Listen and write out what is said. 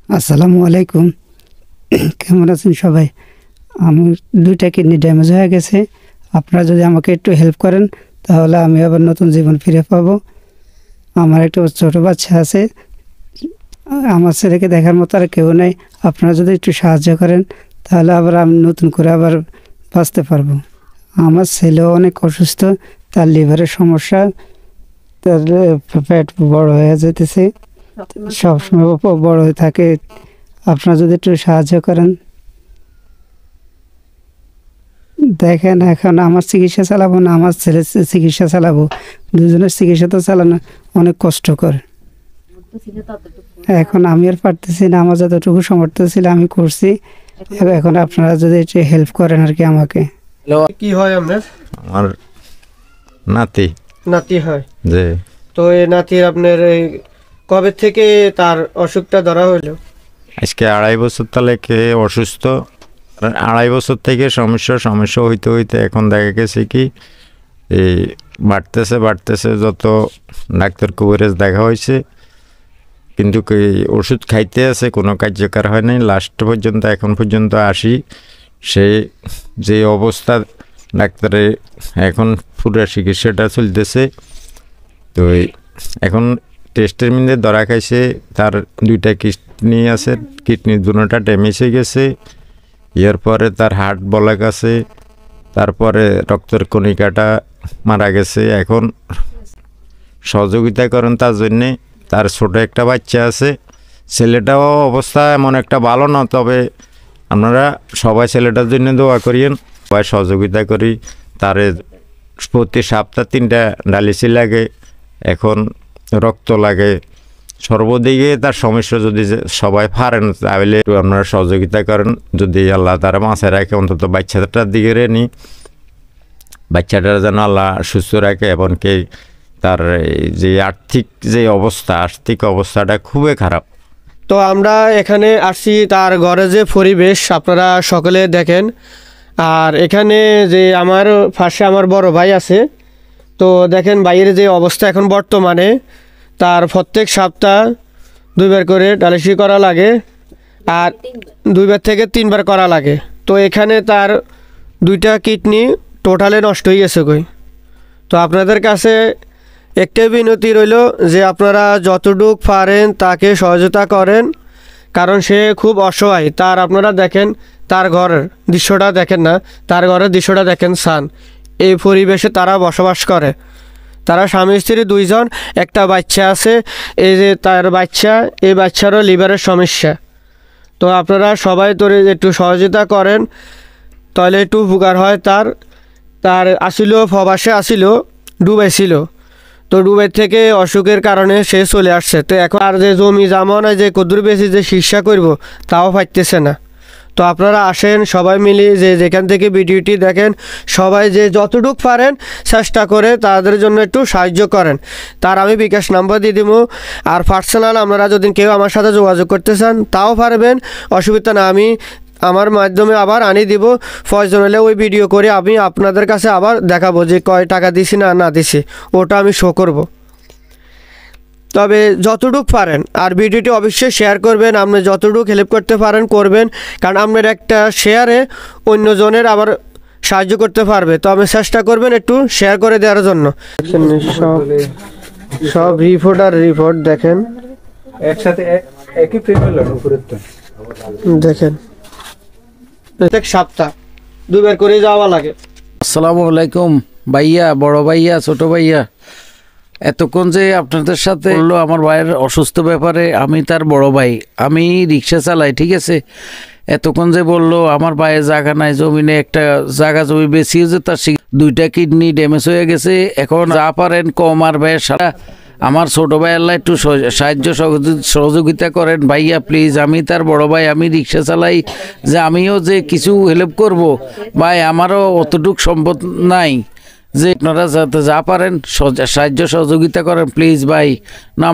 আসসালামু আলাইকুম। কেমন আছেন সবাই? আমার 2টা কিডনি ড্যামেজ হয়ে গেছে। আপনারা যদি আমাকে একটু হেল্প করেন তাহলে আমি আবার নতুন জীবন ফিরে পাবো। আমার একটা ছোট বাচ্চা আছে, আমার ছেলেকে দেখার মতো আর কেউ নেই। আপনারা যদি একটু সাহায্য করেন তাহলে আবার আমি নতুন করে আবার বাঁচতে পারবো। আমার ছেলেও অনেক অসুস্থ, তার লিভারের সমস্যা, তার পেট বড় হয়ে যেতেছে, সবসময় বড় হয়ে থাকে। আপনারা যদি একটু সাহায্য করেন। দেখেন, এখন আমার চিকিৎসা চালাবো না আমার ছেলের চিকিৎসা চালাবো, দুজনের চিকিৎসা তো চালানো অনেক কষ্টকর। এখন আমি আর পারতেছি না, আমার যতটুকু সামর্থ্য ছিল আমি করছি। এখন আপনারা যদি একটু হেল্প করেন আর কি আমাকে। কি হয় আপনার? আমার নাতি হয়। যে তো এই নাতির আপনার কবে থেকে তার অসুখটা ধরা হইলো? আজকে 2.5 বছর তালেকে অসুস্থ। 2.5 বছর থেকে সমস্যা হইতে হইতে এখন দেখা গেছে কি এই বাড়তেছে যত ডাক্তার কবিরাজ দেখা হয়েছে, কিন্তু ওষুধ খাইতে আছে, কোনো কার্যকর হয় নাই। লাস্ট পর্যন্ত এখন পর্যন্ত আসি সে যে অবস্থা, ডাক্তারে এখন পুরো চিকিৎসাটা চলতেছে। তো এখন টেস্টের মধ্যে ধরা খাইছে তার 2টা কিডনি আছে, কিডনির 2টা ড্যামেজ হয়ে গেছে। এরপরে তার হার্ট ব্লক আছে, তারপরে রক্তের কণিকাটা মারা গেছে। এখন সহযোগিতা করেন তার জন্যে। তার ছোট একটা বাচ্চা আছে, ছেলেটাও অবস্থা এমন একটা ভালো না, তবে আপনারা সবাই ছেলেটার জন্য দোয়া করিয়েন, সবাই সহযোগিতা করি। তার প্রতি সপ্তাহে 3টা ডায়ালিসিস লাগে, এখন রক্ত লাগে। সর্বদিকে তার সমস্যা যদি সবাই পারেন তাহলে আপনারা সহযোগিতা করেন। যদি আল্লাহ তারা মাথায় রাখে, অন্তত বাচ্চাটার দিকে রেনি, বাচ্চাটা যেন আল্লাহ সুস্থ রাখে। এমনকি তার যে আর্থিক অবস্থাটা খুবই খারাপ। তো আমরা এখানে আসছি, তার ঘরে যে পরিবেশ আপনারা সকলে দেখেন। আর এখানে যে আমার পাশে আমার বড় ভাই আছে, তো দেখেন ভাইয়ের যে অবস্থা এখন বর্তমানে, তার প্রত্যেক সপ্তাহ 2বার করে ডায়ালিসিস করা লাগে, আর 2বার থেকে 3বার করা লাগে। তো এখানে তার 2টা কিডনি টোটালে নষ্ট হয়ে গেছে কই। তো আপনাদের কাছে একটাই বিনতি রইল যে আপনারা যতটুকু পারেন তাকে সহযোগিতা করেন, কারণ সে খুব অসহায়। তার আপনারা দেখেন তার ঘরের দৃশ্যটা দেখেন না, তার ঘরের দৃশ্যটা দেখেন সান। এই পরিবেশে তারা বসবাস করে, তারা স্বামী স্ত্রী 2 জন, একটা বাচ্চা আছে। এই যে তার বাচ্চা, এই বাচ্চারও লিভারের সমস্যা। তো আপনারা সবাই তোরে একটু সহযোগিতা করেন, তাহলে একটু উপকার হয়। তার আসিল প্রবাসে আসিল, দুবাই ছিল। তো দুবাই থেকে অসুখের কারণে সে চলে আসছে। তো এখন আর যে জমি জামা যে কদ্দুর বেশি যে চিকিৎসা করব তাও পাইতেছে না। তো আপনারা আসেন সবাই মিলে, যে যেখান থেকে ভিডিওটি দেখেন, সবাই যে যতটুকু পারেন চেষ্টা করে তাদের জন্য একটু সাহায্য করেন। তার আমি বিকাশ নাম্বার দিয়ে দিব। আর পার্সোনাল আপনারা যদি কেউ আমার সাথে যোগাযোগ করতে চান তাও পারবেন, অসুবিধা না। আমি আমার মাধ্যমে আবার আনি দিব। প্রয়োজন হলে ওই ভিডিও করে আমি আপনাদের কাছে আবার দেখাবো যে কয় টাকা দিছি না দিছি, ওটা আমি শো করব। তবে যতটুকু পারেন, আর ভিডিওটি অবশ্যই শেয়ার করবেন। আপনি যতটুকু হেল্প করতে পারেন করবেন, কারণ আপনার একটা শেয়ারে অন্যজনের আবার সাহায্য করতে পারবে। তো আপনি চেষ্টা করবেন একটু শেয়ার করে দেওয়ার জন্য। সব রিপোর্ট দেখেন একসাথে একই প্রিন্ট উপরের তো দেখেন, প্রত্যেক সপ্তাহ 2বার করে যাওয়া লাগে। আসসালামু আলাইকুম ভাইয়া, বড় ভাইয়া, ছোট ভাইয়া। এতক্ষণ যে আপনাদের সাথে বললো আমার ভাইয়ের অসুস্থ ব্যাপারে, আমি তার বড় ভাই, আমি রিক্সা চালাই, ঠিক আছে। এতক্ষণ যে বললো আমার ভাইয়ের জায়গা নাই, জমিনে একটা জায়গা জমি বেশিয়েছে, তার 2টা কিডনি ড্যামেজ হয়ে গেছে। এখন যা পারেন কম আর ভাইয়ের সারা আমার ছোট ভাই আল্লাহ একটু সাহায্য সহযোগিতা করেন ভাইয়া প্লিজ। আমি তার বড় ভাই, আমি রিক্সা চালাই, যে আমিও যে কিছু হেল্প করব ভাই, আমারও অতটুক সম্পদ নাই। যে আপনারা যা পারেন সাহায্য সহযোগিতা করেন প্লিজ ভাই। না